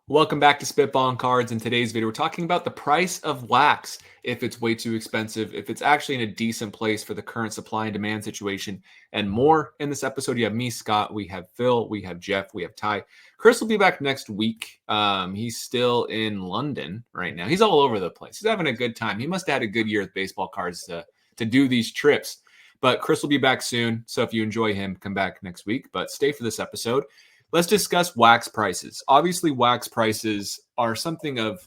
Welcome back to Spitballin Cards. In today's video, we're talking about the price of wax, if it's way too expensive, if it's actually in a decent place for the current supply and demand situation, and more. In this episode, you have me, Scott, we have Phil, we have Jeff, we have Ty. Chris will be back next week. He's still in London right now. He's all over the place. He's having a good time. He must have had a good year with baseball cards to do these trips. But Chris will be back soon, so if you enjoy him, come back next week. But stay for this episode. Let's discuss wax prices. Obviously, wax prices are something of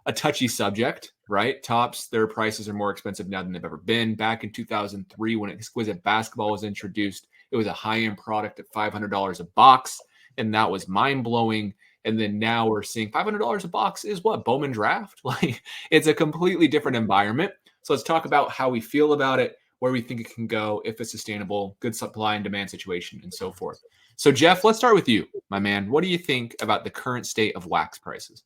a touchy subject, right? Topps, their prices are more expensive now than they've ever been. Back in 2003, when Exquisite Basketball was introduced, it was a high-end product at $500 a box, and that was mind-blowing. And then now we're seeing $500 a box is what? Bowman Draft? Like, it's a completely different environment. So let's talk about how we feel about it, where we think it can go, if it's sustainable, good supply and demand situation, and so forth. So, Jeff, let's start with you, my man. What do you think about the current state of wax prices?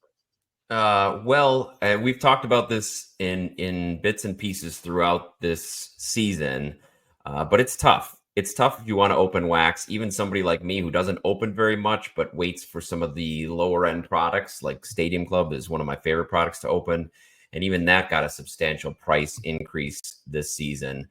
We've talked about this in bits and pieces throughout this season, but it's tough. It's tough if you want to open wax. Even somebody like me who doesn't open very much, but waits for some of the lower end products, like Stadium Club is one of my favorite products to open. And even that got a substantial price increase this season.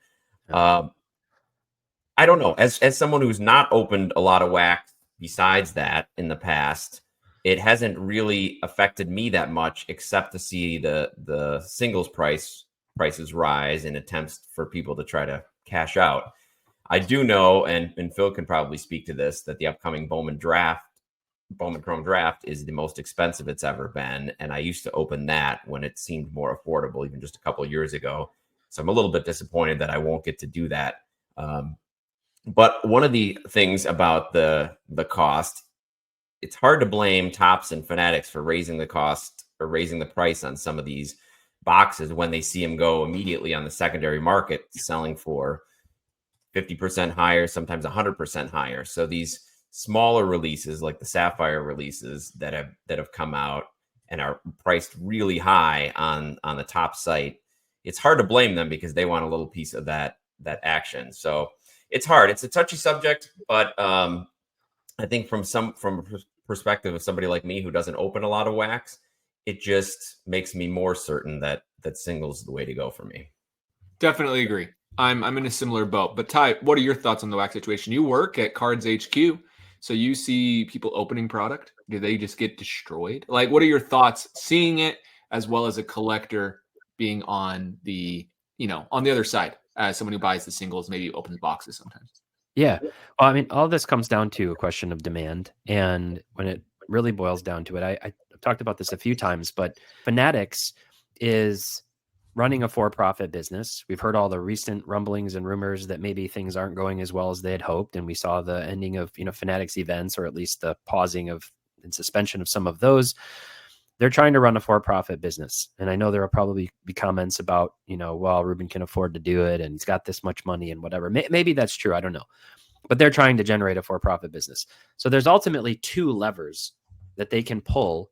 I don't know. As someone who's not opened a lot of wax besides that in the past, it hasn't really affected me that much, except to see the singles prices rise in attempts for people to try to cash out. I do know, and Phil can probably speak to this, that the upcoming Bowman Chrome Draft is the most expensive it's ever been. And I used to open that when it seemed more affordable, even just a couple of years ago. So I'm a little bit disappointed that I won't get to do that. But one of the things about the cost, it's hard to blame Topps and Fanatics for raising the cost or raising the price on some of these boxes when they see them go immediately on the secondary market, selling for 50% higher, sometimes 100% higher. So these smaller releases, like the Sapphire releases that have come out and are priced really high on the top site, it's hard to blame them because they want a little piece of that action. So it's hard. It's a touchy subject, but I think from a perspective of somebody like me who doesn't open a lot of wax, it just makes me more certain that singles is the way to go for me. Definitely agree. I'm in a similar boat. But Ty, what are your thoughts on the wax situation? You work at Cards HQ, so you see people opening product. Do they just get destroyed? Like, what are your thoughts seeing it as well as a collector being on the other side? As someone who buys the singles, maybe opens boxes sometimes. Yeah. Well, I mean, all this comes down to a question of demand. And when it really boils down to it, I've talked about this a few times, but Fanatics is running a for-profit business. We've heard all the recent rumblings and rumors that maybe things aren't going as well as they had hoped. And we saw the ending of, Fanatics events, or at least the pausing of and suspension of some of those. They're trying to run a for-profit business. And I know there will probably be comments about, well, Ruben can afford to do it and he's got this much money and whatever. Maybe that's true. I don't know. But they're trying to generate a for-profit business. So there's ultimately two levers that they can pull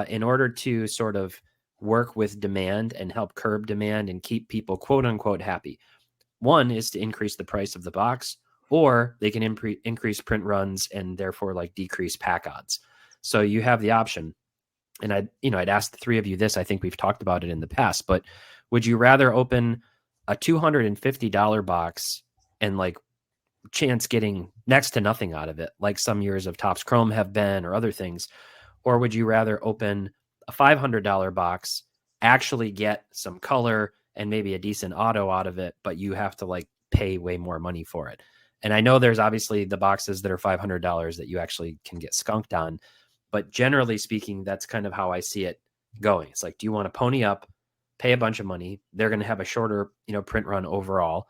in order to sort of work with demand and help curb demand and keep people, quote unquote, happy. One is to increase the price of the box, or they can increase print runs and therefore like decrease pack odds. So you have the option. And I'd ask the three of you this. I think we've talked about it in the past, but would you rather open a $250 box and like chance getting next to nothing out of it, like some years of Topps Chrome have been, or other things? Or would you rather open a $500 box, actually get some color and maybe a decent auto out of it, but you have to like pay way more money for it? And I know there's obviously the boxes that are $500 that you actually can get skunked on. But generally speaking, that's kind of how I see it going. It's like, do you want to pony up, pay a bunch of money? They're going to have a shorter, print run overall.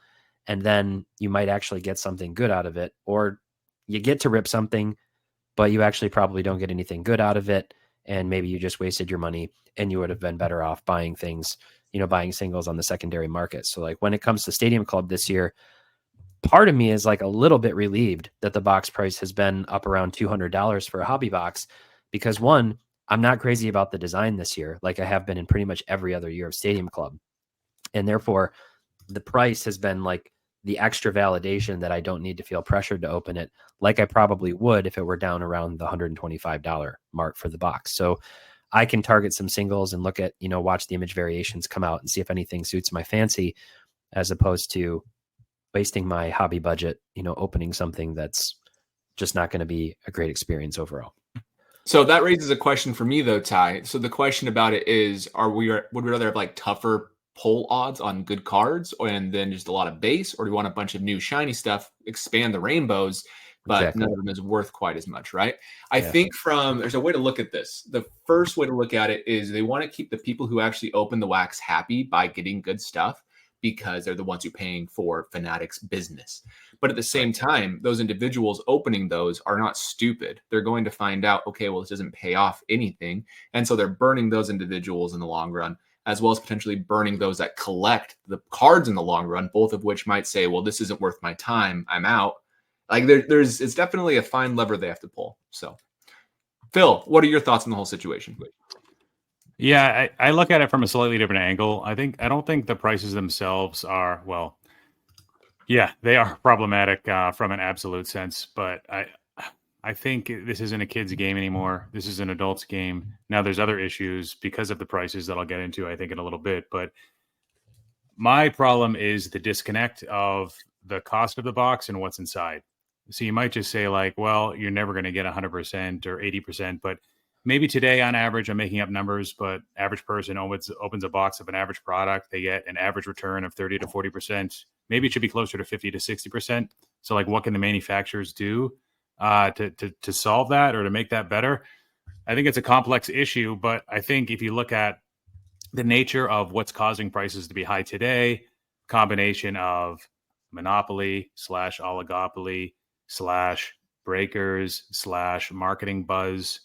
And then you might actually get something good out of it. Or you get to rip something, but you actually probably don't get anything good out of it. And maybe you just wasted your money and you would have been better off buying things, buying singles on the secondary market. So like when it comes to Stadium Club this year, part of me is like a little bit relieved that the box price has been up around $200 for a hobby box. Because one, I'm not crazy about the design this year, like I have been in pretty much every other year of Stadium Club. And therefore, the price has been like the extra validation that I don't need to feel pressured to open it like I probably would if it were down around the $125 mark for the box. So I can target some singles and look at, watch the image variations come out and see if anything suits my fancy, as opposed to wasting my hobby budget, opening something that's just not going to be a great experience overall. So that raises a question for me though, Ty. So the question about it is, would we rather have like tougher pull odds on good cards and then just a lot of base, or do we want a bunch of new shiny stuff, expand the rainbows, but Exactly. none of them is worth quite as much, right? I think there's a way to look at this. The first way to look at it is they want to keep the people who actually open the wax happy by getting good stuff, because they're the ones who are paying for Fanatics business. But at the same time, those individuals opening those are not stupid. They're going to find out, okay, well, this doesn't pay off anything. And so they're burning those individuals in the long run, as well as potentially burning those that collect the cards in the long run, both of which might say, well, this isn't worth my time, I'm out. Like it's definitely a fine lever they have to pull. So, Phil, what are your thoughts on the whole situation? Yeah, I look at it from a slightly different angle. I don't think the prices themselves are, well, yeah, they are problematic from an absolute sense, but I think this isn't a kid's game anymore. This is an adult's game. Now there's other issues because of the prices that I'll get into, I think, in a little bit, but my problem is the disconnect of the cost of the box and what's inside. So you might just say like, well, you're never going to get 100% or 80%, but maybe today on average, I'm making up numbers, but average person opens a box of an average product. They get an average return of 30 to 40%. Maybe it should be closer to 50 to 60%. So like, what can the manufacturers do to solve that or to make that better? I think it's a complex issue, but I think if you look at the nature of what's causing prices to be high today, combination of monopoly / oligopoly / breakers / marketing buzz,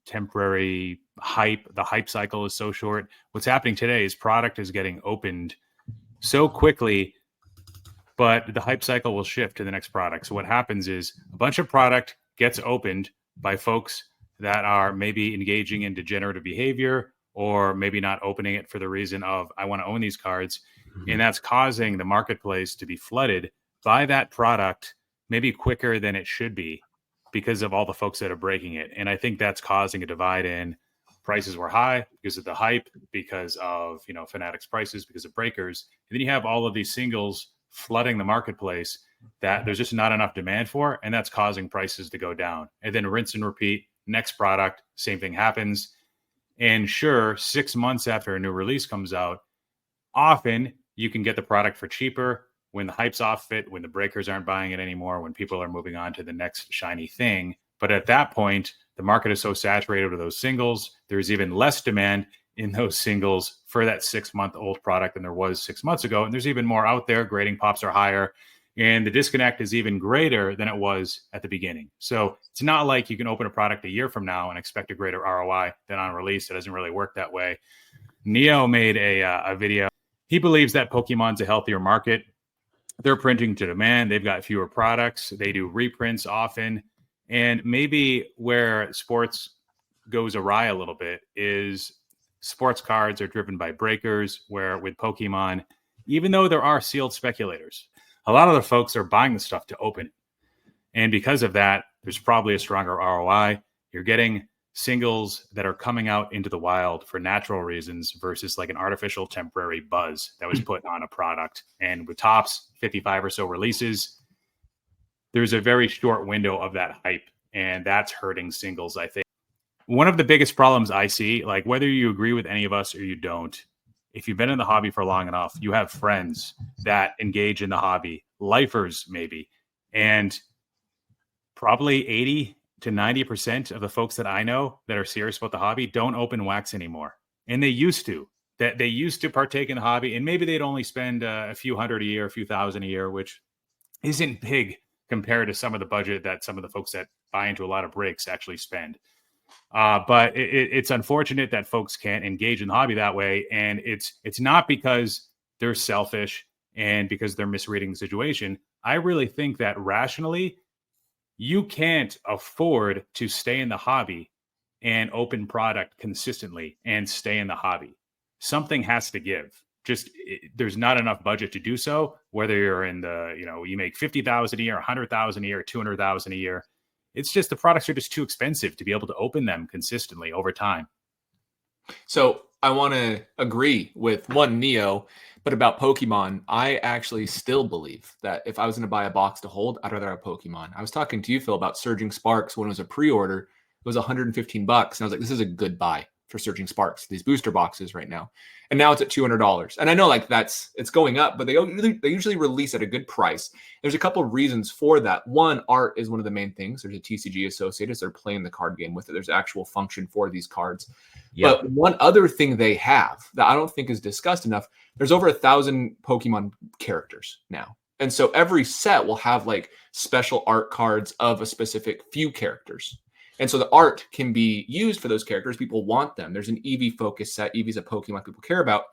temporary hype. The hype cycle is so short. What's happening today is product is getting opened so quickly, but the hype cycle will shift to the next product. So what happens is a bunch of product gets opened by folks that are maybe engaging in degenerative behavior, or maybe not opening it for the reason of, I want to own these cards. Mm-hmm. And that's causing the marketplace to be flooded by that product maybe quicker than it should be because of all the folks that are breaking it. And I think that's causing a divide in prices were high because of the hype, because of, Fanatics prices, because of breakers. And then you have all of these singles flooding the marketplace that there's just not enough demand for. And that's causing prices to go down. And then rinse and repeat, next product, same thing happens. And sure, 6 months after a new release comes out, often you can get the product for cheaper when the hype's off it, when the breakers aren't buying it anymore, when people are moving on to the next shiny thing. But at that point, the market is so saturated with those singles, there's even less demand in those singles for that 6-month-old product than there was 6 months ago. And there's even more out there. Grading pops are higher. And the disconnect is even greater than it was at the beginning. So it's not like you can open a product a year from now and expect a greater ROI than on release. It doesn't really work that way. Neo made a video. He believes that Pokemon's a healthier market. They're printing to demand. They've got fewer products. They do reprints often. And maybe where sports goes awry a little bit is sports cards are driven by breakers, where with Pokemon, even though there are sealed speculators, a lot of the folks are buying the stuff to open it. And because of that, there's probably a stronger ROI. You're getting singles that are coming out into the wild for natural reasons versus like an artificial temporary buzz that was put on a product. And with Topps 55 or so releases, there's a very short window of that hype, and that's hurting singles, I think. One of the biggest problems I see, like whether you agree with any of us or you don't, if you've been in the hobby for long enough, you have friends that engage in the hobby, lifers maybe, and probably 80 to 90% of the folks that I know that are serious about the hobby don't open wax anymore. And they used to. That they used to partake in the hobby, and maybe they'd only spend a few hundred a year, a few thousand a year, which isn't big compared to some of the budget that some of the folks that buy into a lot of breaks actually spend. But it's unfortunate that folks can't engage in the hobby that way. And it's not because they're selfish and because they're misreading the situation. I really think that rationally, you can't afford to stay in the hobby and open product consistently and stay in the hobby. Something has to give. there's not enough budget to do so. Whether you're in the, you make 50,000 a year, 100,000 a year, 200,000 a year, it's just the products are just too expensive to be able to open them consistently over time. So I want to agree with Neo, but about Pokemon, I actually still believe that if I was going to buy a box to hold, I'd rather have Pokemon. I was talking to you, Phil, about Surging Sparks when it was a pre-order. It was $115, and I was like, this is a good buy for Surging Sparks, these booster boxes right now. And now it's at $200. And I know like it's going up, but they usually release at a good price. There's a couple of reasons for that. One, art is one of the main things. There's a TCG associated, so they're playing the card game with it. There's actual function for these cards. Yep. But one other thing they have that I don't think is discussed enough, there's over 1,000 Pokemon characters now. And so every set will have like special art cards of a specific few characters. And so the art can be used for those characters. People want them. There's an Eevee focus set. Eevee's a Pokemon people care about.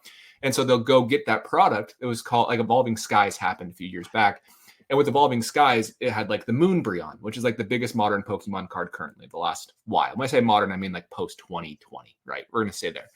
And so they'll go get that product. It was called like Evolving Skies happened a few years back. And with Evolving Skies, it had like the Moonbreon, which is like the biggest modern Pokemon card currently the last while. When I say modern, I mean like post 2020, right? We're going to stay there.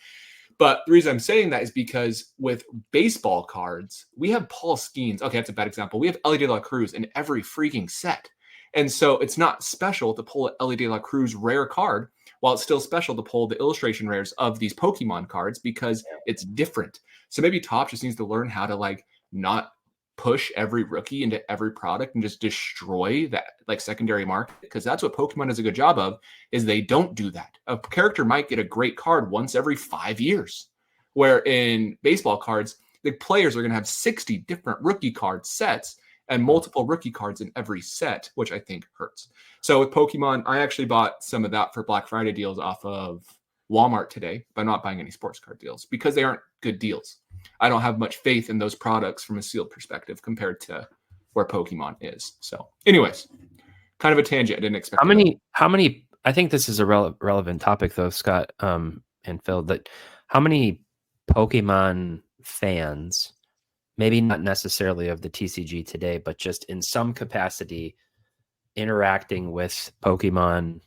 But the reason I'm saying that is because with baseball cards, we have Paul Skeens. Okay, that's a bad example. We have Ellie De La Cruz in every freaking set. And so it's not special to pull an Ellie De La Cruz rare card, while it's still special to pull the illustration rares of these Pokemon cards because it's different. So maybe Topps just needs to learn how to like not push every rookie into every product and just destroy that like secondary market, because that's what Pokemon does a good job of, is they don't do that. A character might get a great card once every 5 years, where in baseball cards, the players are going to have 60 different rookie card sets and multiple rookie cards in every set, which I think hurts. So with Pokemon, I actually bought some of that for Black Friday deals off of Walmart today, but I'm not buying any sports card deals because they aren't good deals. I don't have much faith in those products from a sealed perspective compared to where Pokemon is. So anyways, kind of a tangent. I didn't expect how many, I think this is a relevant topic though, Scott and Phil, that how many Pokemon fans, maybe not necessarily of the TCG today, but just in some capacity interacting with Pokemon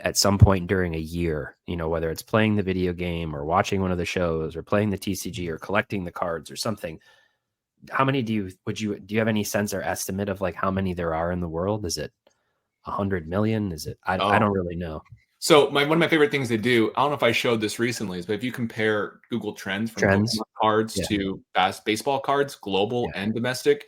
at some point during a year, whether it's playing the video game or watching one of the shows or playing the TCG or collecting the cards or something. How many do you have any sense or estimate of like how many there are in the world? Is it 100 million? Is it, I don't really know. So one of my favorite things they do, I don't know if I showed this recently, is but if you compare Google Trends from Pokemon cards to baseball cards, global and domestic,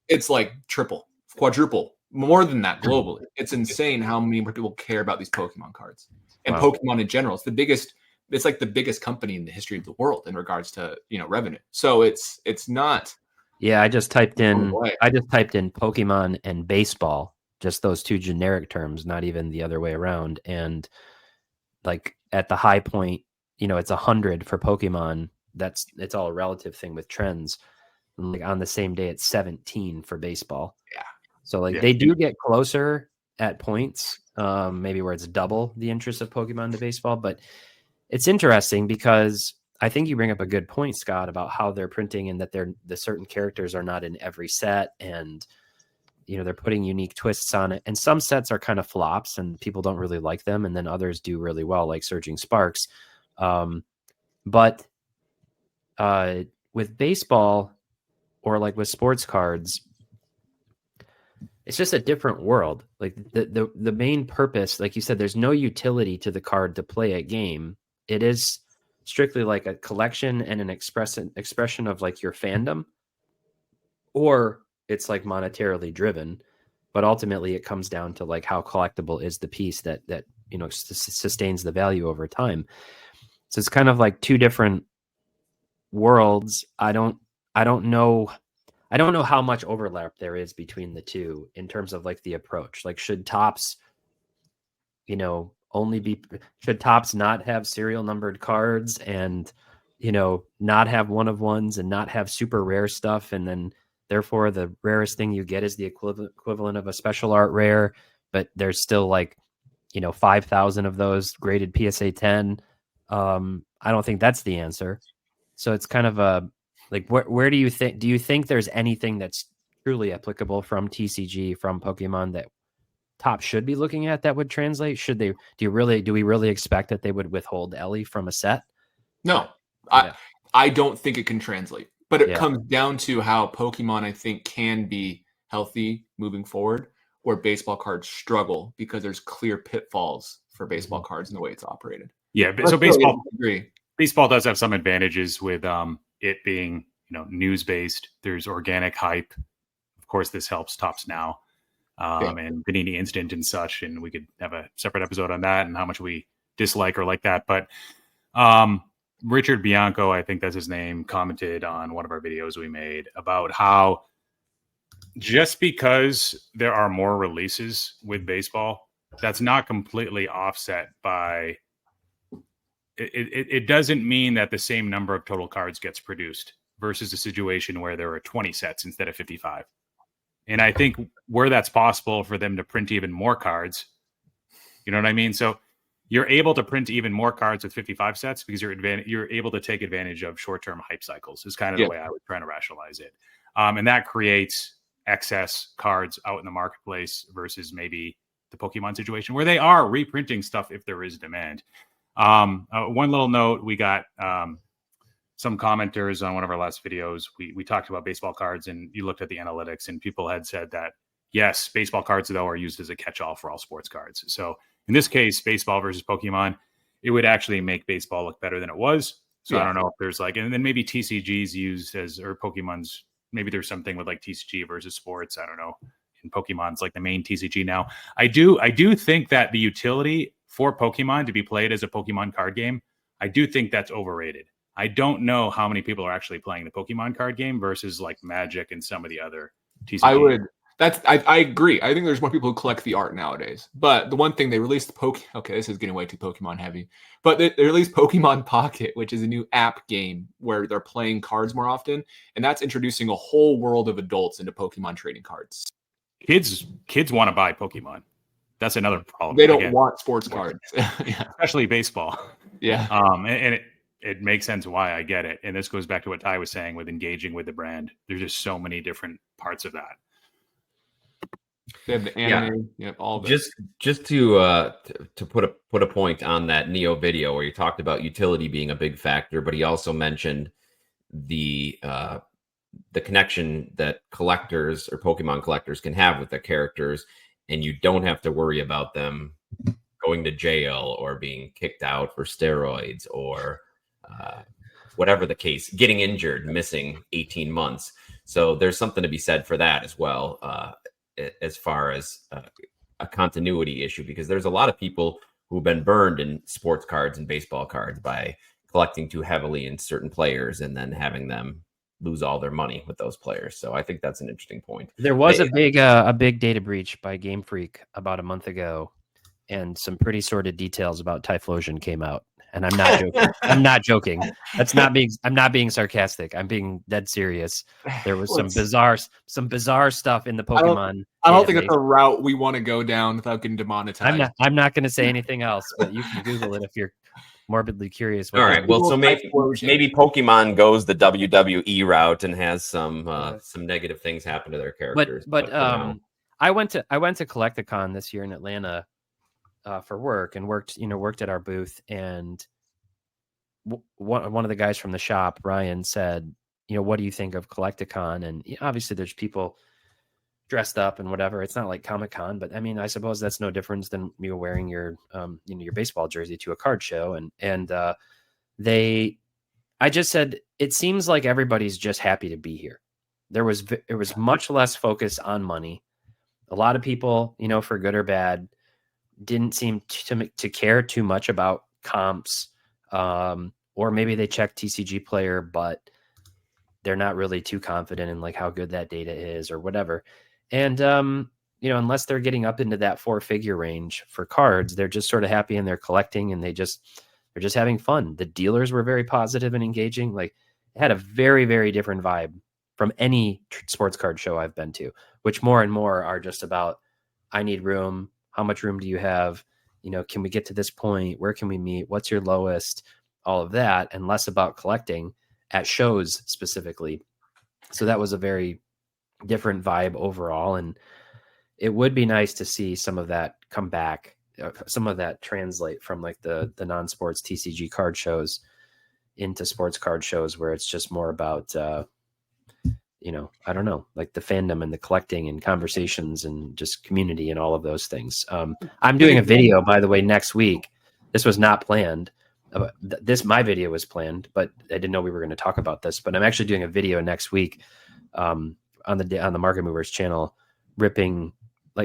it's like triple, quadruple, more than that globally. It's insane how many more people care about these Pokemon cards and Pokemon in general. It's like the biggest company in the history of the world in regards to revenue. So it's not. Yeah, I just typed in Pokemon and baseball. Just those two generic terms, not even the other way around. And like at the high point, it's 100 for Pokemon. It's all a relative thing with trends. And like on the same day, it's 17 for baseball. Yeah. So like they do get closer at points, maybe where it's double the interest of Pokemon to baseball. But it's interesting because I think you bring up a good point, Scott, about how they're printing and that the certain characters are not in every set, and they're putting unique twists on it. And some sets are kind of flops and people don't really like them. And then others do really well, like Surging Sparks. But with baseball or like with sports cards, it's just a different world. Like the main purpose, like you said, there's no utility to the card to play a game. It is strictly like a collection and an expression of like your fandom, or it's like monetarily driven, but ultimately it comes down to like how collectible is the piece that sustains the value over time. So it's kind of like two different worlds. I don't know how much overlap there is between the two in terms of like the approach. Like should Topps, should Topps not have serial numbered cards and, not have one of ones and not have super rare stuff, and then therefore the rarest thing you get is the equivalent of a special art rare, but there's still like, 5,000 of those graded PSA 10. I don't think that's the answer. So it's kind of a, like, where do you think there's anything that's truly applicable from TCG, from Pokemon that Topps should be looking at that would translate? Should they, do we really expect that they would withhold Ellie from a set? No, I don't think it can translate. But it Yeah. comes down to how Pokemon, I think, can be healthy moving forward, where baseball cards struggle because there's clear pitfalls for baseball cards in the way it's operated. Yeah, But so still, baseball does have some advantages with it being news based. There's organic hype. Of course, this helps Tops Now and Panini Instant and such, and we could have a separate episode on that and how much we dislike or like that. But Richard Bianco, I think that's his name, commented on one of our videos we made about how just because there are more releases with baseball, that's not completely offset by it doesn't mean that the same number of total cards gets produced versus a situation where there are 20 sets instead of 55. And I think where that's possible for them to print even more cards, you know what I mean? So you're able to print even more cards with 55 sets because you're able to take advantage of short-term hype cycles is kind of the way I would try to rationalize it. And that creates excess cards out in the marketplace versus maybe the Pokemon situation where they are reprinting stuff if there is demand. One little note, we got some commenters on one of our last videos. We talked about baseball cards and you looked at the analytics and people had said that, yes, baseball cards, though, are used as a catch-all for all sports cards. So in this case, baseball versus Pokemon, it would actually make baseball look better than it was. So I don't know if there's and then maybe TCG's used or Pokemon's, maybe there's something with TCG versus sports. I don't know. And Pokemon's the main TCG now. I do think that the utility for Pokemon to be played as a Pokemon card game, I do think that's overrated. I don't know how many people are actually playing the Pokemon card game versus Magic and some of the other TCG. I agree. I think there's more people who collect the art nowadays. But the one thing they released okay, this is getting way too Pokemon heavy. But they released Pokemon Pocket, which is a new app game where they're playing cards more often, and that's introducing a whole world of adults into Pokemon trading cards. Kids want to buy Pokemon. That's another problem. They don't want sports cards, especially baseball. Yeah. And it makes sense why. I get it. And this goes back to what Ty was saying with engaging with the brand. There's just so many different parts of that. They have the anime, all of it. Just to put a point on that Neo video where you talked about utility being a big factor, but he also mentioned the connection that collectors or Pokemon collectors can have with their characters, and you don't have to worry about them going to jail or being kicked out for steroids or whatever the case, getting injured, missing 18 months. So there's something to be said for that as well, as far as a continuity issue, because there's a lot of people who've been burned in sports cards and baseball cards by collecting too heavily in certain players and then having them lose all their money with those players. So I think that's an interesting point. There was a big data breach by Game Freak about a month ago, and some pretty sordid details about Typhlosion came out. And I'm not joking. I'm not joking. I'm not being sarcastic. I'm being dead serious. There was some bizarre stuff in the Pokemon. I don't think it's a route we want to go down without getting demonetized. I'm not going to say anything else, but you can Google it if you're morbidly curious. All right. Well, so maybe Pokemon goes the WWE route and has some negative things happen to their characters. But I went to Collecticon this year in Atlanta for work and worked at our booth, and one of the guys from the shop, Ryan, said, what do you think of Collecticon? And obviously there's people dressed up and whatever. It's not like Comic-Con, but I mean, I suppose that's no difference than you wearing your your baseball jersey to a card show. And I just said, it seems like everybody's just happy to be here. There was much less focus on money. A lot of people, for good or bad, didn't seem to care too much about comps, or maybe they check TCG player, but they're not really too confident in how good that data is or whatever. And, unless they're getting up into that 4-figure range for cards, they're just sort of happy and they're collecting and they're just having fun. The dealers were very positive and engaging. It had a very, very different vibe from any sports card show I've been to, which more and more are just about, I need room. How much room do you have? Can we get to this point? Where can we meet? What's your lowest? All of that, and less about collecting at shows specifically. So that was a very different vibe overall. And it would be nice to see some of that come back, some of that translate from the non-sports TCG card shows into sports card shows where it's just more about, I don't know, like the fandom and the collecting and conversations and just community and all of those things. I'm doing a video, by the way, next week. This was not planned. My video was planned, but I didn't know we were going to talk about this. But I'm actually doing a video next week on the Market Movers channel,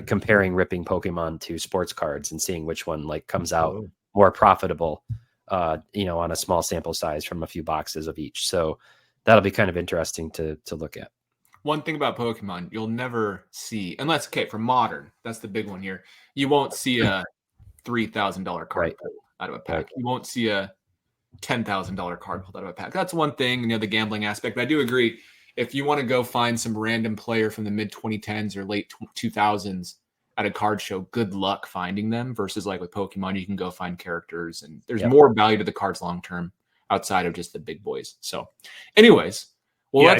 comparing ripping Pokemon to sports cards and seeing which one comes out more profitable, on a small sample size from a few boxes of each. So that'll be kind of interesting to look at. One thing about Pokemon, you'll never see, unless, for modern, that's the big one here. You won't see a $3,000 card pulled out of a pack. You won't see a $10,000 card pulled out of a pack. That's one thing, the gambling aspect. But I do agree. If you want to go find some random player from the mid 2010s or late 2000s at a card show, good luck finding them. Versus with Pokemon, you can go find characters, and there's more value to the cards long term outside of just the big boys. So, anyways, I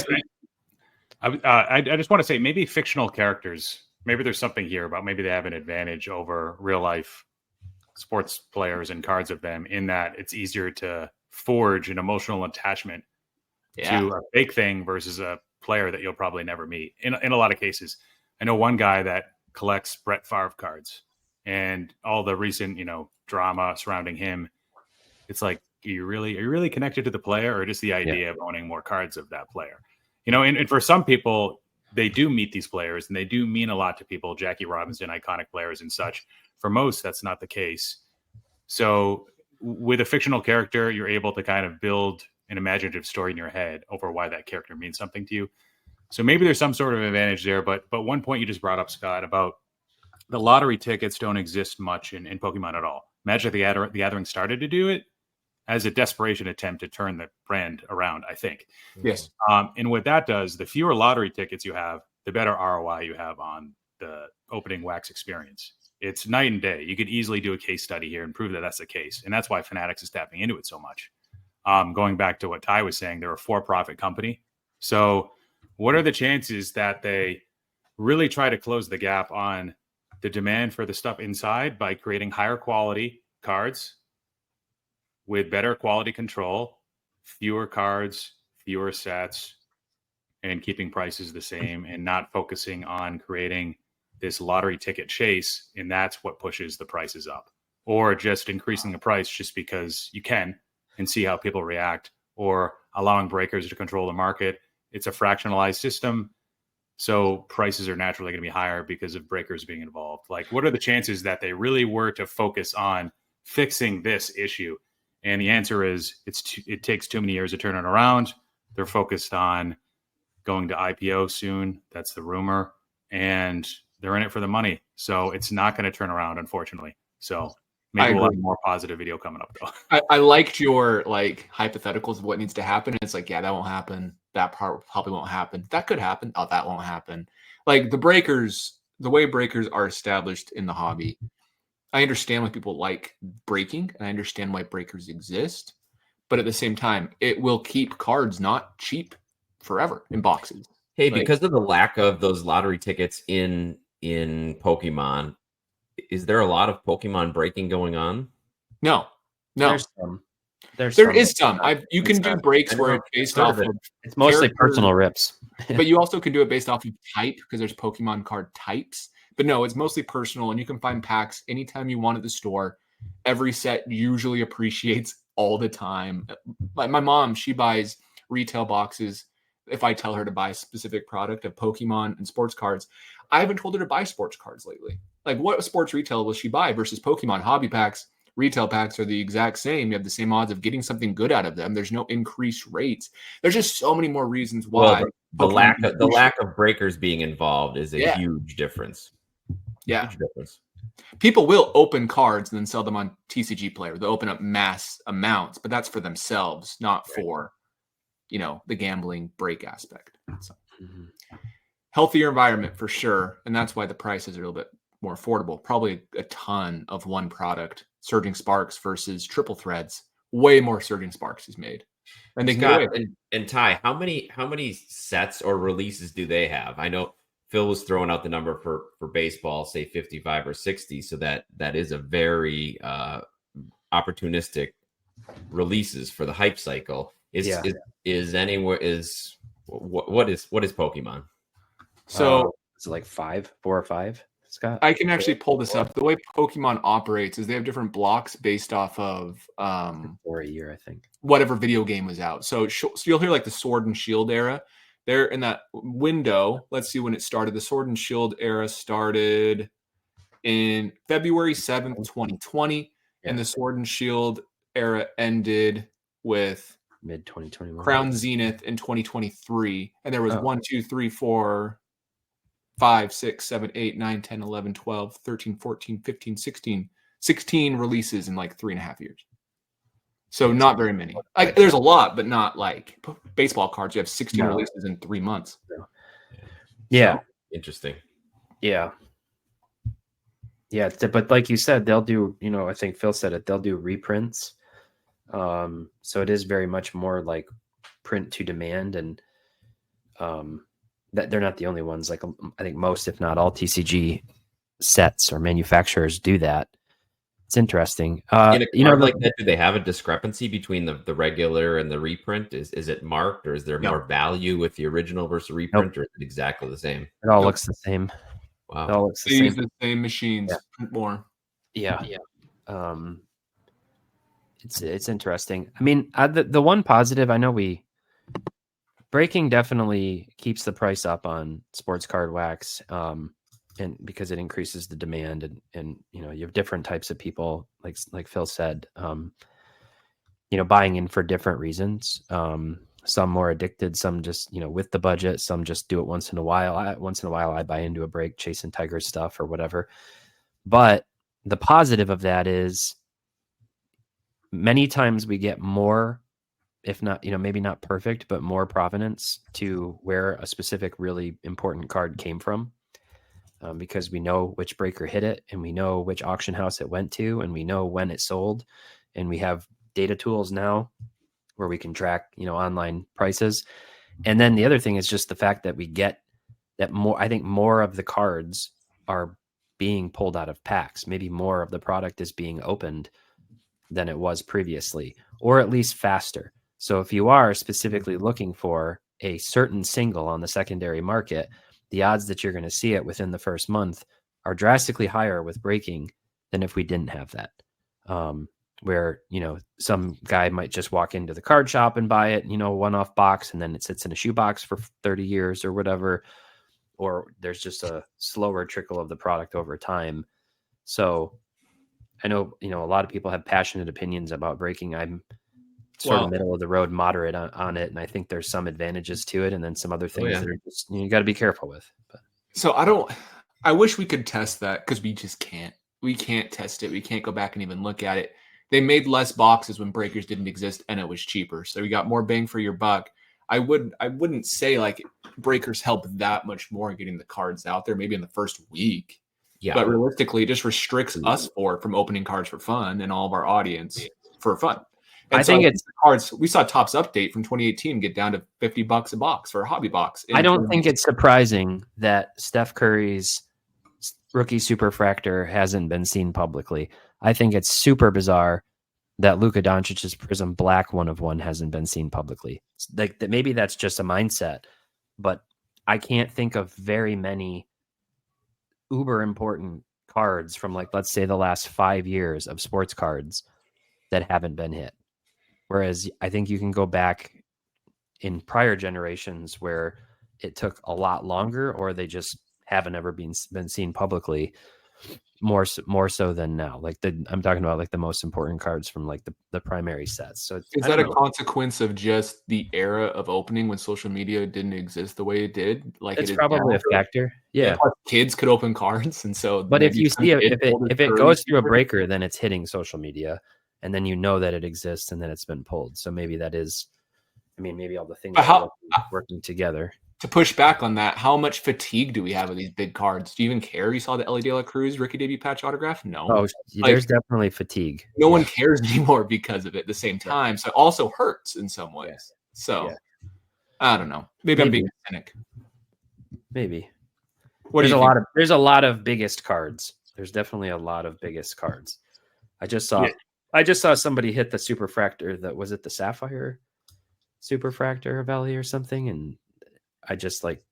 just want to say maybe fictional characters. Maybe there's something here about maybe they have an advantage over real life sports players and cards of them in that it's easier to forge an emotional attachment to a fake thing versus a player that you'll probably never meet. In a lot of cases, I know one guy that collects Brett Favre cards, and all the recent drama surrounding him. It's like, are you really connected to the player, or just the idea of owning more cards of that player? And for some people, they do meet these players and they do mean a lot to people. Jackie Robinson, iconic players and such. For most, that's not the case. So with a fictional character, you're able to kind of build an imaginative story in your head over why that character means something to you. So maybe there's some sort of advantage there. But one point you just brought up, Scott, about the lottery tickets don't exist much in Pokemon at all. Magic the Gathering started to do it as a desperation attempt to turn the brand around, I think. Yes. And what that does, the fewer lottery tickets you have, the better ROI you have on the opening wax experience. It's night and day. You could easily do a case study here and prove that that's the case. And that's why Fanatics is tapping into it so much. Going back to what Ty was saying, they're a for-profit company. So what are the chances that they really try to close the gap on the demand for the stuff inside by creating higher quality cards with better quality control, fewer cards, fewer sets, and keeping prices the same, and not focusing on creating this lottery ticket chase, and that's what pushes the prices up, or just increasing the price just because you can and see how people react, or allowing breakers to control the market. It's a fractionalized system, so prices are naturally going to be higher because of breakers being involved. What are the chances that they really were to focus on fixing this issue? And the answer is it takes too many years to turn it around. They're focused on going to IPO soon. That's the rumor. And they're in it for the money. So it's not going to turn around, unfortunately. So maybe we'll have a more positive video coming up, though. I liked your hypotheticals of what needs to happen. It's that won't happen. That part probably won't happen. That could happen. Oh, that won't happen. The breakers, the way breakers are established in the hobby, I understand why people like breaking, and I understand why breakers exist. But at the same time, it will keep cards not cheap forever in boxes. Hey, because of the lack of those lottery tickets in Pokemon, is there a lot of Pokemon breaking going on? No. There's some. There is some. You can do breaks where it's based off of. It's mostly personal rips. But you also can do it based off of type, because there's Pokemon card types. But no, it's mostly personal, and you can find packs anytime you want at the store. Every set usually appreciates all the time. My mom, she buys retail boxes if I tell her to buy a specific product of Pokemon and sports cards. I haven't told her to buy sports cards lately. What sports retail will she buy versus Pokemon? Hobby packs, retail packs are the exact same. You have the same odds of getting something good out of them. There's no increased rates. There's just so many more reasons why. Well, the lack of breakers being involved is a huge difference. Yeah. Huge difference. People will open cards and then sell them on TCG Player. They'll open up mass amounts, but that's for themselves, not for, the gambling break aspect. So, healthier environment for sure. And that's why the prices are a little bit more affordable. Probably a ton of one product, Surging Sparks versus Triple Threads. Way more Surging Sparks is made. And they Scott and Ty, how many sets or releases do they have? I know Phil was throwing out the number for baseball, say 55 or 60. So that is a very opportunistic releases for the hype cycle. Is Yeah. what is Pokemon? So it's like 4 or 5, Scott. I can actually pull this up. The way Pokemon operates is they have different blocks based off of For a year, I think. whatever video game was out. So you'll hear like the Sword and Shield era. They're in that window. Let's see when it started. The Sword and Shield era started in February 7th, 2020. Yeah. And the Sword and Shield era ended with Mid 2021. Crown Zenith in 2023. And there was Oh. 1, 2, 3, 4, 5, 6, 7, 8, 9, 10, 11, 12, 13, 14, 15, 16 releases in like 3.5 years. So not very many. Like there's a lot, but not like baseball cards. You have 16 releases in 3 months. Yeah. So, interesting. Yeah. Yeah. But like you said, they'll do, I think Phil said it, they'll do reprints. So it is very much more like print to demand, and that they're not the only ones. Like I think most, if not all, TCG sets or manufacturers do that. It's interesting. In a card like that, do they have a discrepancy between the regular and the reprint? Is it marked, or is there more value with the original versus reprint, or is it exactly the same? It all looks the same. Wow. It all looks the They same. use the same machines more. Yeah. It's interesting. I mean, the one positive, I know breaking definitely keeps the price up on sports card wax, and because it increases the demand, and you have different types of people, like Phil said, buying in for different reasons. Some more addicted, some just with the budget, some just do it once in a while. I buy into a break, chasing Tiger stuff or whatever. But the positive of that is many times we get more, if not, maybe not perfect, but more provenance to where a specific really important card came from, because we know which breaker hit it, and we know which auction house it went to, and we know when it sold, and we have data tools now where we can track, online prices. And then the other thing is just the fact that we get that more. I think more of the cards are being pulled out of packs. Maybe more of the product is being opened than it was previously, or at least faster. So if you are specifically looking for a certain single on the secondary market, the odds that you're going to see it within the first month are drastically higher with breaking than if we didn't have that. Where, some guy might just walk into the card shop and buy it, one-off box, and then it sits in a shoebox for 30 years or whatever. Or there's just a slower trickle of the product over time. So I know, a lot of people have passionate opinions about breaking. I'm sort of middle of the road, moderate on it. And I think there's some advantages to it, and then some other things that are just, you got to be careful with. But. So I wish we could test that, because we just can't. We can't test it. We can't go back and even look at it. They made less boxes when breakers didn't exist, and it was cheaper. So we got more bang for your buck. I wouldn't say like breakers help that much more in getting the cards out there, maybe in the first week. Yeah. But realistically, it just restricts us from opening cards for fun, and all of our audience for fun. And I think it's cards. We saw Topps Update from 2018 get down to $50 a box for a hobby box. I don't think it's surprising that Steph Curry's rookie superfractor hasn't been seen publicly. I think it's super bizarre that Luka Doncic's Prism Black 1/1 hasn't been seen publicly. Like that, maybe that's just a mindset, but I can't think of very many uber important cards from, like, let's say the last 5 years of sports cards that haven't been hit. Whereas I think you can go back in prior generations where it took a lot longer, or they just haven't ever been seen publicly, more so than now. Like I'm talking about like the most important cards from like the primary sets. So is that a consequence of just the era of opening when social media didn't exist the way it did? Like it's probably a factor. Yeah. Kids could open cards, and so. But if you see if it goes through a breaker, then it's hitting social media, and then that it exists, and then it's been pulled. So maybe that is. I mean, maybe all the things are working together. To push back on that, how much fatigue do we have with these big cards? Do you even care? You saw the Ellie De La Cruz rookie debut patch autograph? No. Oh, there's definitely fatigue. No one cares anymore because of it at the same time. So it also hurts in some ways. So I don't know. Maybe I'm being a cynic. Maybe. There's a lot of biggest cards. There's definitely a lot of biggest cards. I just saw I just saw somebody hit the superfractor. That was it, the Sapphire superfractor Valley or something, and I just like,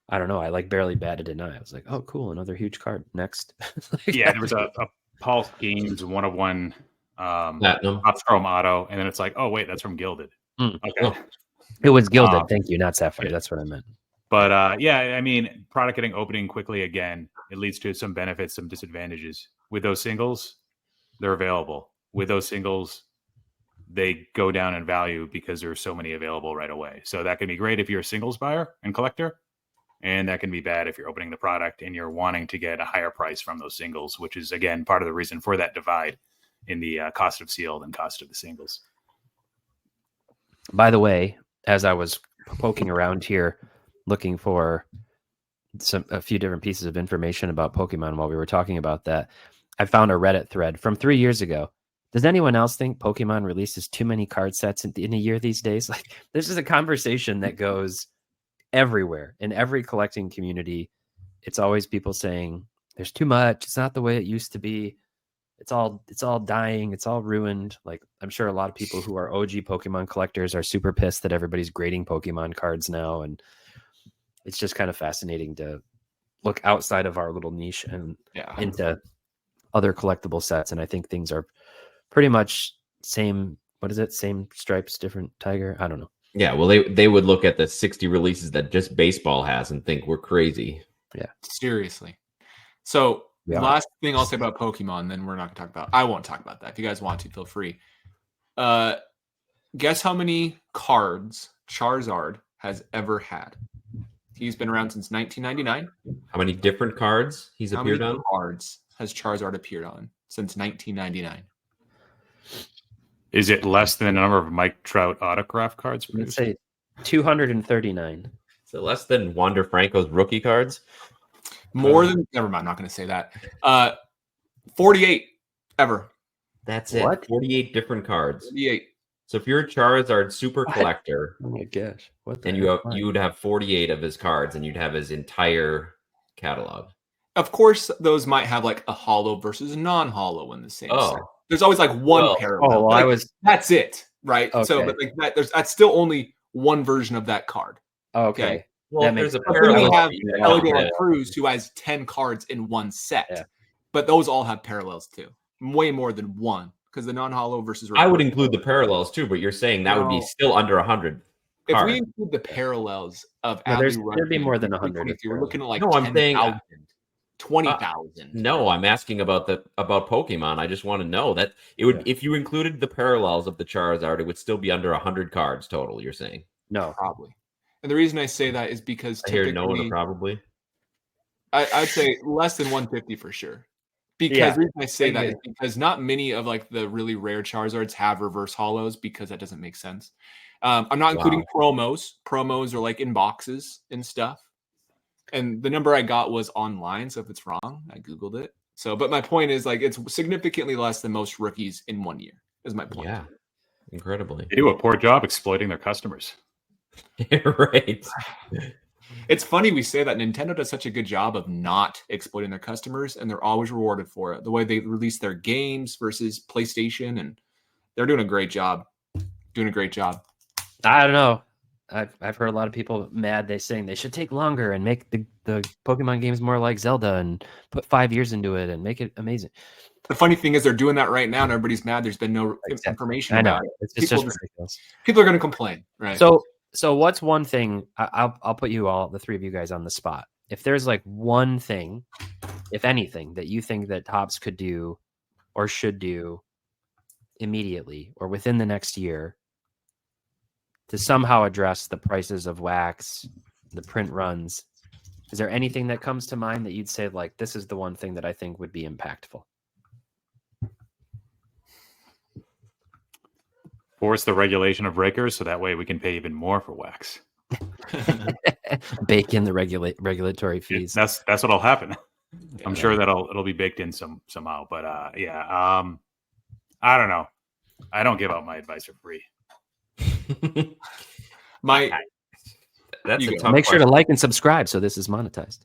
I don't know. I like barely batted an eye. I was like, oh, cool, another huge card. Next. Yeah, there was a Pulse Games 101 Platinum. Chrome Auto, and then it's like, oh wait, that's from Gilded. Mm. Okay. Oh. It was Gilded. Thank you, not Sapphire. Yeah. That's what I meant. But yeah, I mean, product opening quickly again, it leads to some benefits, some disadvantages. With those singles, they're available. With those singles, they go down in value because there are so many available right away. So that can be great if you're a singles buyer and collector, and that can be bad if you're opening the product and you're wanting to get a higher price from those singles, which is, again, part of the reason for that divide in the cost of sealed and cost of the singles. By the way, as I was poking around here, looking for a few different pieces of information about Pokemon while we were talking about that, I found a Reddit thread from 3 years ago. Does anyone else think Pokemon releases too many card sets in a year these days? Like, this is a conversation that goes everywhere in every collecting community. It's always people saying there's too much. It's not the way it used to be. It's all dying. It's all ruined. Like, I'm sure a lot of people who are OG Pokemon collectors are super pissed that everybody's grading Pokemon cards now. And it's just kind of fascinating to look outside of our little niche and into other collectible sets. And I think things are pretty much same. What is it? Same stripes, different tiger. I don't know. Yeah, well, they would look at the 60 releases that just baseball has and think we're crazy. Yeah, seriously. So yeah. Last thing I'll say about Pokemon, then we're not going to talk about. I won't talk about that. If you guys want to, feel free. Guess how many cards Charizard has ever had? He's been around since 1999. How many different cards he's appeared on? How many cards has Charizard appeared on since 1999? Is it less than the number of Mike Trout autograph cards Let's produced? say 239. Is it less than Wander Franco's rookie cards? More than, never mind, I'm not going to say that. 48 ever. That's it. What? 48 different cards. 48. So if you're a Charizard super collector, Oh my gosh. What the and you would have 48 of his cards, and you'd have his entire catalog. Of course, those might have like a hollow versus non-hollow in the same set. Oh, There's always like one Well, parallel. Oh, well, Like, I was that's it, right? So, Okay. but like that's still only one version of that card. okay. well, That if there's makes a But then we parallel. have you Elegant want Cruz, who has 10 cards in one set. Yeah. But those all have parallels too. Way more than one. Because the non-hollow versus I would reverse- include the parallels too, but you're saying that would be No. still under 100. If cards. we include the parallels of No, Adley there'd be Rutschman more than in 100 2023, we're looking at like No, I'm saying- 10,000, 20,000. No, I'm asking about Pokemon. I just want to know that it would, if you included the parallels of the Charizard, it would still be under 100 cards total. You're saying? No. Probably. And the reason I say that is because I hear no to typically, probably. I'd say less than 150 for sure. Because Yeah. the reason I say Same that here. is because not many of like the really rare Charizards have reverse hollows, because that doesn't make sense. I'm not including promos. Promos are like in boxes and stuff. And the number I got was online, so if it's wrong, I Googled it. So, but my point is like it's significantly less than most rookies in 1 year, is my point. Yeah, incredibly. They do a poor job exploiting their customers. Right. It's funny we say that Nintendo does such a good job of not exploiting their customers, and they're always rewarded for it. The way they release their games versus PlayStation, and they're doing a great job. Doing a great job. I don't know. I've heard a lot of people mad. They saying they should take longer and make the Pokemon games more like Zelda and put 5 years into it and make it amazing. The funny thing is they're doing that right now, and everybody's mad. There's been no information I know. about it. It's People just ridiculous. People are going to complain, right? So what's one thing? I'll put you all, the three of you guys, on the spot. If there's like one thing, if anything, that you think that Topps could do or should do immediately or within the next year to somehow address the prices of wax, the print runs, is there anything that comes to mind that you'd say like this is the one thing that I think would be impactful? Force the regulation of rakers so that way we can pay even more for wax. Bake in the regulatory fees. That's what'll happen. I'm Yeah. sure it'll be baked in somehow. But I don't know. I don't give out my advice for free. My That's You a go. tough Make sure to question. like and subscribe so this is monetized.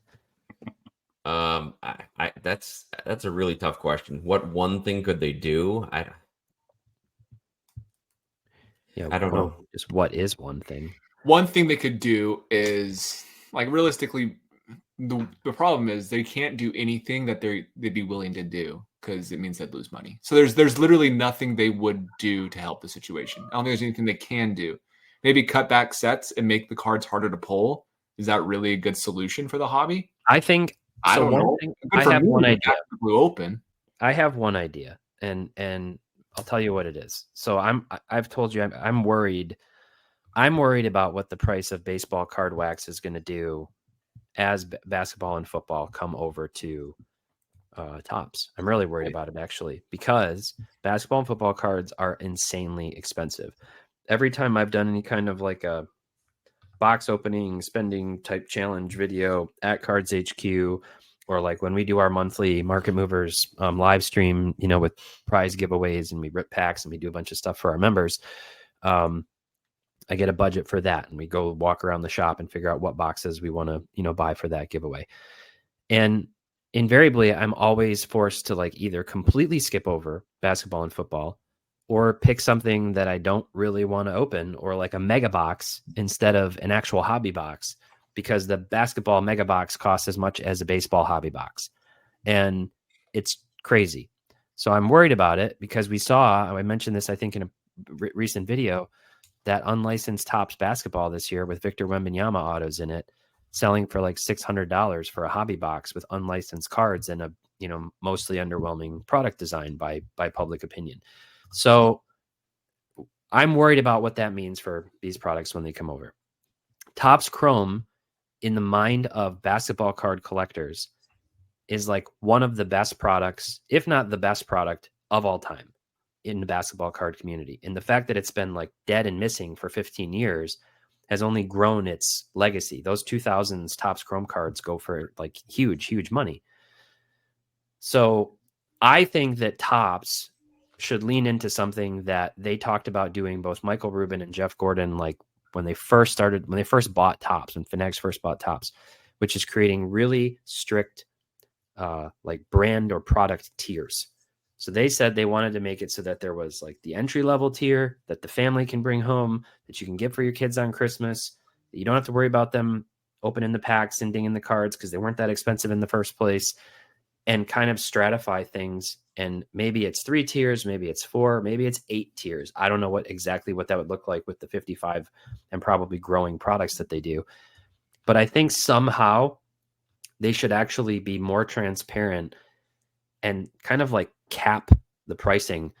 That's a really tough question. What one thing could they do? I don't know. Just what is one thing? One thing they could do is, like, realistically, the problem is they can't do anything that they'd be willing to do, because it means they'd lose money. So there's literally nothing they would do to help the situation. I don't think there's anything they can do. Maybe cut back sets and make the cards harder to pull. Is that really a good solution for the hobby? I think I so. don't One know. thing, Good I for have me one to idea. have the blue open. I have one idea, and I'll tell you what it is. So I've told you I'm worried. I'm worried about what the price of baseball card wax is going to do as basketball and football come over to Tops. I'm really worried about it, actually, because basketball and football cards are insanely expensive. Every time I've done any kind of like a box opening spending type challenge video at Cards HQ, or like when we do our monthly Market Movers live stream, with prize giveaways, and we rip packs and we do a bunch of stuff for our members, I get a budget for that, and we go walk around the shop and figure out what boxes we want to, buy for that giveaway. And invariably, I'm always forced to like either completely skip over basketball and football, or pick something that I don't really want to open, or like a mega box instead of an actual hobby box, because the basketball mega box costs as much as a baseball hobby box. And it's crazy. So I'm worried about it, because I mentioned this, I think, in a recent video, that unlicensed Topps basketball this year with Victor Wembanyama autos in it, selling for like $600 for a hobby box with unlicensed cards and a mostly underwhelming product design by public opinion. So I'm worried about what that means for these products when they come over. Topps Chrome, in the mind of basketball card collectors, is like one of the best products, if not the best product of all time in the basketball card community. And the fact that it's been like dead and missing for 15 years has only grown its legacy. Those 2000s Topps Chrome cards go for like huge money. So I think that Topps should lean into something that they talked about doing, both Michael Rubin and Jeff Gordon, like when they first bought Topps, when Fanatics first bought Topps, which is creating really strict like brand or product tiers. So they said they wanted to make it so that there was like the entry level tier that the family can bring home, that you can get for your kids on Christmas, that you don't have to worry about them opening the packs and dinging the cards because they weren't that expensive in the first place, and kind of stratify things. And maybe it's 3 tiers, maybe it's 4, maybe it's 8 tiers. I don't know exactly what that would look like with the 55 and probably growing products that they do. But I think somehow they should actually be more transparent and kind of like cap the pricing.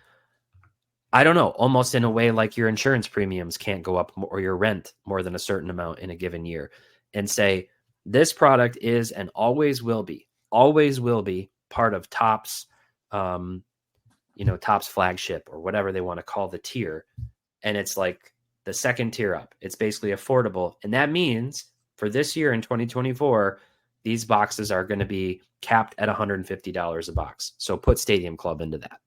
I don't know, almost in a way like your insurance premiums can't go up, or your rent more than a certain amount in a given year, and say this product is and always will be part of Topps, Topps flagship, or whatever they want to call the tier. And it's like the second tier up. It's basically affordable. And that means for this year in 2024, these boxes are going to be capped at $150 a box. So put Stadium Club into that.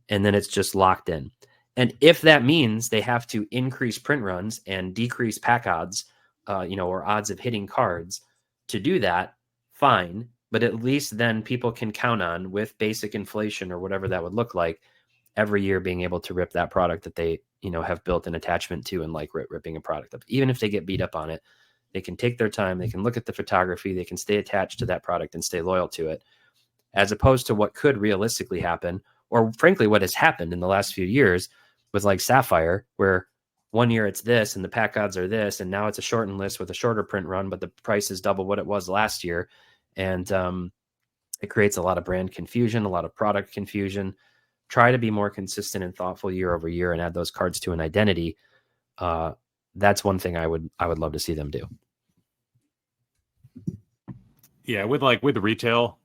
And then it's just locked in. And if that means they have to increase print runs and decrease pack odds, or odds of hitting cards to do that, fine. But at least then people can count on, with basic inflation or whatever that would look like, every year being able to rip that product that they, have built an attachment to and like ripping a product up. Even if they get beat up on it, they can take their time, they can look at the photography, they can stay attached to that product and stay loyal to it, as opposed to what could realistically happen, or frankly, what has happened in the last few years with like Sapphire, where one year it's this and the pack odds are this, and now it's a shortened list with a shorter print run, but the price is double what it was last year. And it creates a lot of brand confusion, a lot of product confusion. Try to be more consistent and thoughtful year over year and add those cards to an identity. That's one thing I would love to see them do. Yeah, with retail,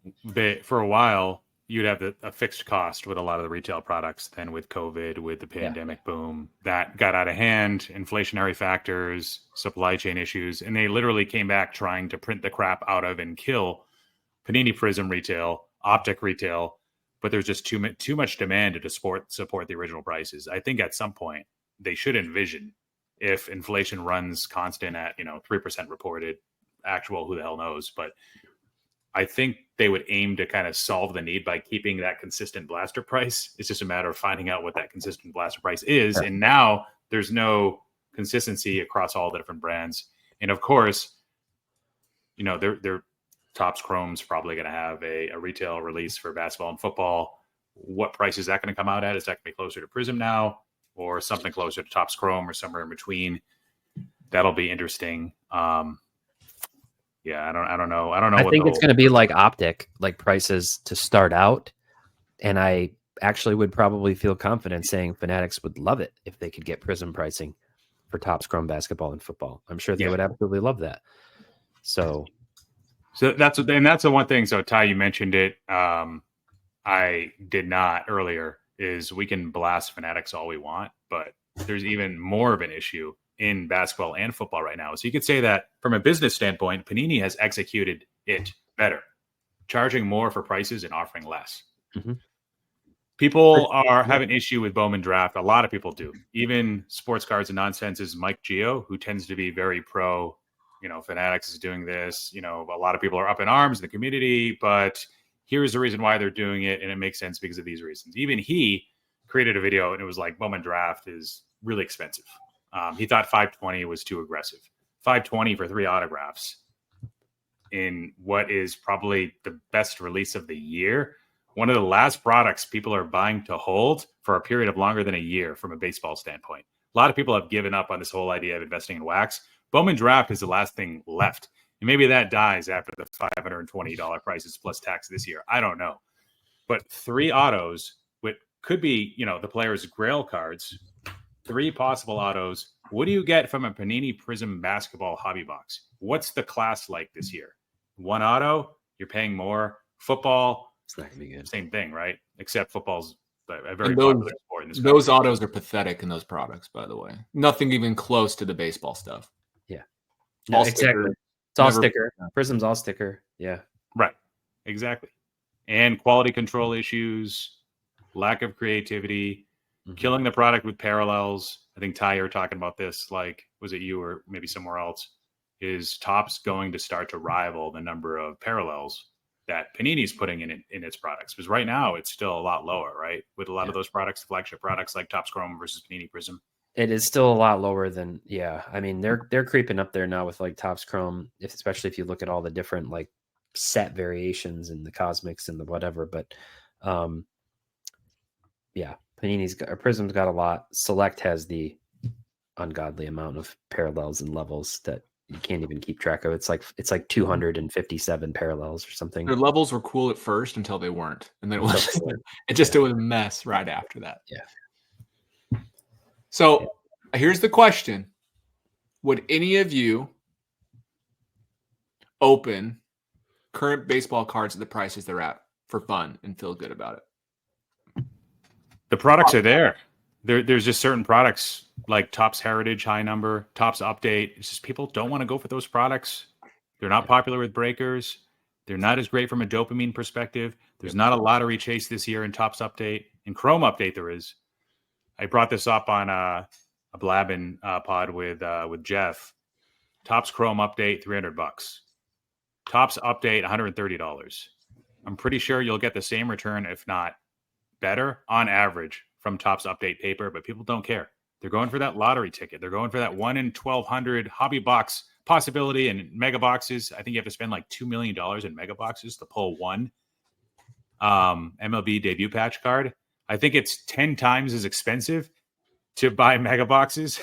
for a while you'd have a fixed cost with a lot of the retail products. Then with COVID, with the pandemic boom, that got out of hand, inflationary factors, supply chain issues, and they literally came back trying to print the crap out of and kill Panini Prism retail, Optic retail. But there's just too much demand to support the original prices. I think at some point they should envision, if inflation runs constant at 3% reported, actual, who the hell knows, but I think they would aim to kind of solve the need by keeping that consistent blaster price. It's just a matter of finding out what that consistent blaster price is. And now there's no consistency across all the different brands. And of course, their Topps Chrome's probably going to have a retail release for basketball and football. What price is that going to come out at? Is that going to be closer to Prism now, or something closer to Topps Chrome, or somewhere in between? That'll be interesting. Yeah, I don't know. I think it's going to be like Optic, like prices to start out. And I actually would probably feel confident saying Fanatics would love it if they could get Prism pricing for Topps Chrome basketball and football. I'm sure they would absolutely love that. So that's the one thing. So Ty, you mentioned it. I did not earlier. Is we can blast Fanatics all we want, but there's even more of an issue in basketball and football right now. So you could say that from a business standpoint, Panini has executed it better, charging more for prices and offering less. Mm-hmm. People have an issue with Bowman Draft. A lot of people do. Even Sports Cards and Nonsense's Mike Gio, who tends to be very pro, Fanatics is doing this. A lot of people are up in arms in the community, but here's the reason why they're doing it, and it makes sense because of these reasons. Even he created a video, and it was like, Bowman Draft is really expensive. He thought 520 was too aggressive. 520 for 3 autographs in what is probably the best release of the year. One of the last products people are buying to hold for a period of longer than a year from a baseball standpoint. A lot of people have given up on this whole idea of investing in wax. Bowman Draft is the last thing left. And maybe that dies after the $520 prices plus tax this year. I don't know. But 3 autos, which could be, the player's grail cards, 3 possible autos. What do you get from a Panini Prism basketball hobby box? What's the class like this year? 1 auto, you're paying more. Football, it's not gonna be good. Same thing, right? Except football's a very popular sport in this country. Those autos are pathetic in those products, by the way. Nothing even close to the baseball stuff. Yeah. No, exactly. It's all sticker. Prism's all sticker. Yeah. Right. Exactly. And quality control issues, lack of creativity, killing the product with parallels. I think Ty, you were talking about this, like, was it you or maybe somewhere else? Is Topps going to start to rival the number of parallels that Panini's putting in its products? Because right now it's still a lot lower, right? With a lot of those products, flagship products like Topps Chrome versus Panini Prism. It is still a lot lower than, I mean, they're creeping up there now with like Topps Chrome, especially if you look at all the different like set variations and the cosmics and the whatever. But Prism's got a lot. Select has the ungodly amount of parallels and levels that you can't even keep track of. It's like 257 parallels or something. Their levels were cool at first until they weren't, and then it was a mess right after that. Yeah. So here's the question: would any of you open current baseball cards at the prices they're at for fun and feel good about it? The products are there. There's just certain products like Topps Heritage High Number, Topps Update. It's just people don't want to go for those products. They're not popular with breakers. They're not as great from a dopamine perspective. There's not a lottery chase this year in Topps Update. In Chrome Update, there is. I brought this up on a Blabbin pod with Jeff. Topps Chrome Update, $300. Topps Update, $130. I'm pretty sure you'll get the same return, if not better, on average, from Topps Update paper, but people don't care. They're going for that lottery ticket. They're going for that 1 in 1,200 hobby box possibility and mega boxes. I think you have to spend like $2 million in mega boxes to pull one MLB debut patch card. I think it's 10 times as expensive to buy mega boxes.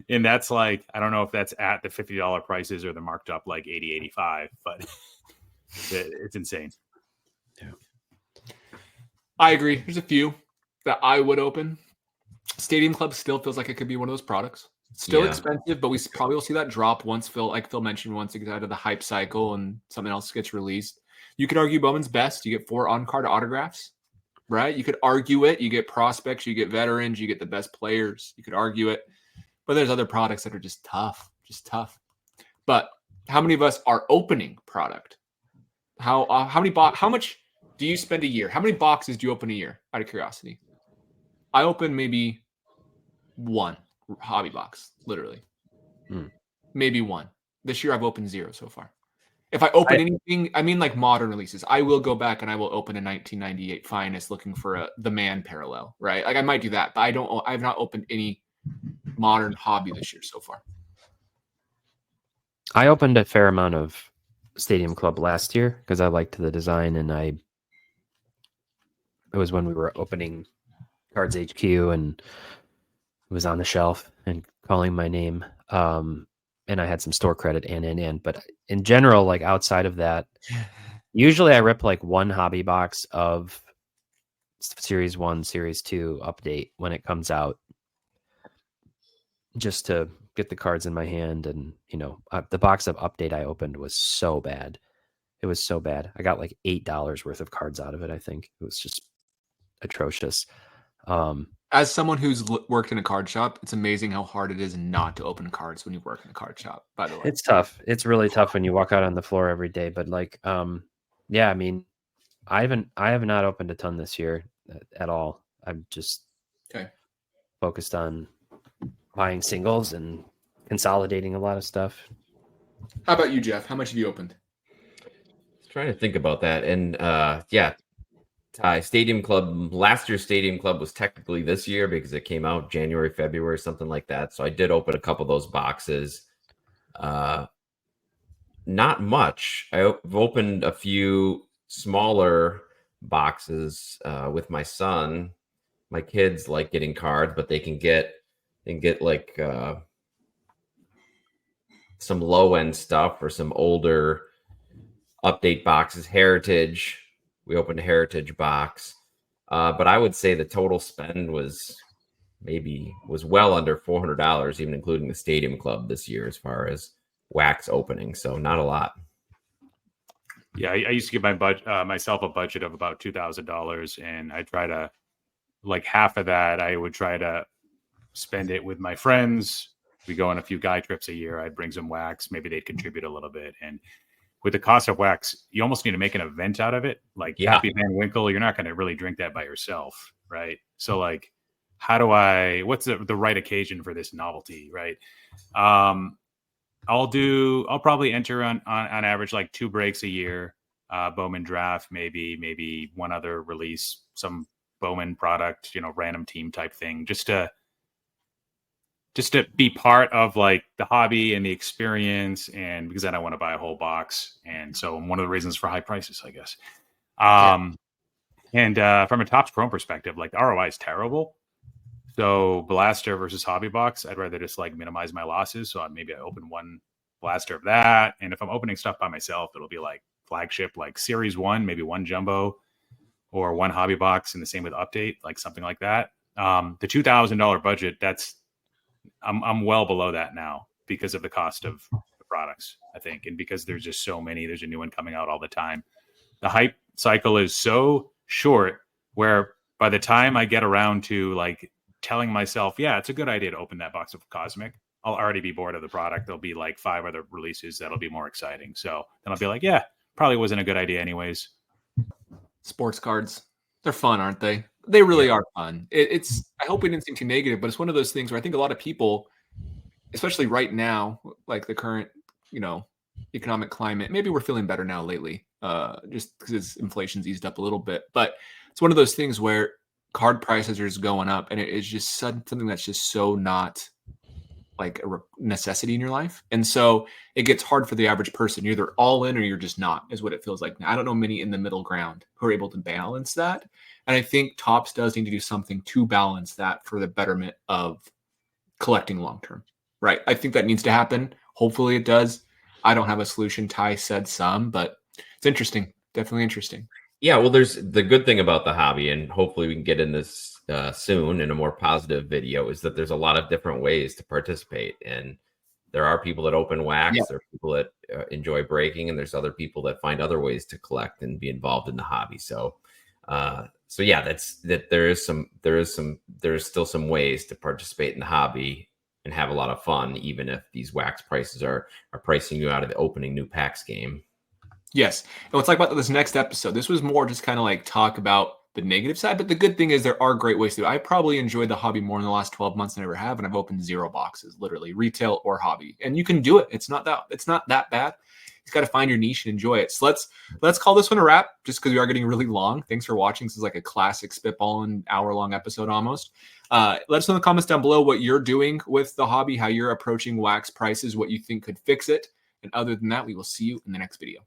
And that's like, I don't know if that's at the $50 prices or they're marked up like 80, 85, but it's insane. Yeah. I agree. There's a few that I would open. Stadium Club still feels like it could be one of those products. Still expensive, but we probably will see that drop once Phil mentioned, once it gets out of the hype cycle and something else gets released. You could argue Bowman's best. You get 4 on-card autographs, right? You could argue it. You get prospects, you get veterans, you get the best players. You could argue it. But there's other products that are just tough. But how many of us are opening product? How much do you spend a year? How many boxes do you open a year, out of curiosity? I open maybe 1 hobby box, literally. Maybe 1. This year I've opened 0 so far. If I open anything, I mean like modern releases, I will go back and I will open a 1998 Finest looking for the Man parallel, right? Like I might do that, but I've not opened any modern hobby this year so far. I opened a fair amount of Stadium Club last year because I liked the design, and it was when we were opening Cards HQ and it was on the shelf and calling my name. And I had some store credit and. But in general, like outside of that, usually I rip like one hobby box of Series 1, Series 2 update when it comes out, just to get the cards in my hand. And, the box of update I opened was so bad. It was so bad. I got like $8 worth of cards out of it, I think. It was just atrocious. As someone who's worked in a card shop, it's amazing how hard it is not to open cards when you work in a card shop, by the way. It's tough. It's really tough when you walk out on the floor every day. But like, yeah, I mean, I have not opened a ton this year at all. I'm just focused on buying singles and consolidating a lot of stuff. How about you, Jeff? How much have you opened? Trying to think about that. And Stadium Club, last year's Stadium Club was technically this year because it came out January, February, something like that. So I did open a couple of those boxes. Not much. I've opened a few smaller boxes with my son. My kids like getting cards, but they can get like some low end stuff or some older update boxes. Heritage. We opened a Heritage box, but I would say the total spend was well under $400, even including the Stadium Club this year as far as wax opening. So not a lot. Yeah, I used to give myself a budget of about $2,000, and I try to, like half of that, I would try to spend it with my friends. We go on a few guy trips a year. I'd bring some wax. Maybe they'd contribute a little bit. And with the cost of wax, you almost need to make an event out of it. Like Happy Van Winkle, you're not going to really drink that by yourself, right? So like, what's the right occasion for this novelty, right? I'll probably enter on average like 2 breaks a year, Bowman draft, maybe one other release, some Bowman product, random team type thing, just to be part of like the hobby and the experience, and because I don't want to buy a whole box. And so one of the reasons for high prices, I guess. And from a Topps Chrome perspective, like the ROI is terrible. So Blaster versus Hobby Box, I'd rather just like minimize my losses. So maybe I open one Blaster of that. And if I'm opening stuff by myself, it'll be like flagship, like Series 1, maybe one Jumbo or one Hobby Box, and the same with Update, like something like that. The $2,000 budget, I'm well below that now because of the cost of the products, I think. And because there's just so many, there's a new one coming out all the time. The hype cycle is so short where by the time I get around to like telling myself, yeah, it's a good idea to open that box of Cosmic, I'll already be bored of the product. There'll be like 5 other releases that'll be more exciting. So then I'll be like, yeah, probably wasn't a good idea anyways. Sports cards, they're fun, aren't they? They really are fun. I hope we didn't seem too negative, but it's one of those things where I think a lot of people, especially right now, like the current, economic climate, maybe we're feeling better now lately, just because inflation's eased up a little bit. But it's one of those things where card prices are just going up, and it is just something that's just so not like a necessity in your life. And so it gets hard for the average person. You're either all in or you're just not, is what it feels like. Now, I don't know many in the middle ground who are able to balance that. And I think Topps does need to do something to balance that for the betterment of collecting long-term, right? I think that needs to happen. Hopefully it does. I don't have a solution. Ty said some, but it's interesting. Definitely interesting. Yeah, well, there's the good thing about the hobby, and hopefully we can get in this soon in a more positive video, is that there's a lot of different ways to participate. And there are people that open wax, there are people that enjoy breaking, and there's other people that find other ways to collect and be involved in the hobby. So yeah, there is still some ways to participate in the hobby and have a lot of fun, even if these wax prices are pricing you out of the opening new packs game. Yes. And what's like about this next episode, this was more just kind of like talk about the negative side, but the good thing is there are great ways to do it. I probably enjoyed the hobby more in the last 12 months than I ever have, and I've opened 0 boxes, literally, retail or hobby. And you can do it. It's not that bad. got to find your niche and enjoy it. So let's call this one a wrap, just because we are getting really long. Thanks for watching. This is like a classic Spitballin hour-long episode almost. Let us know in the comments down below what you're doing with the hobby, how you're approaching wax prices, what you think could fix it. And other than that, we will see you in the next video.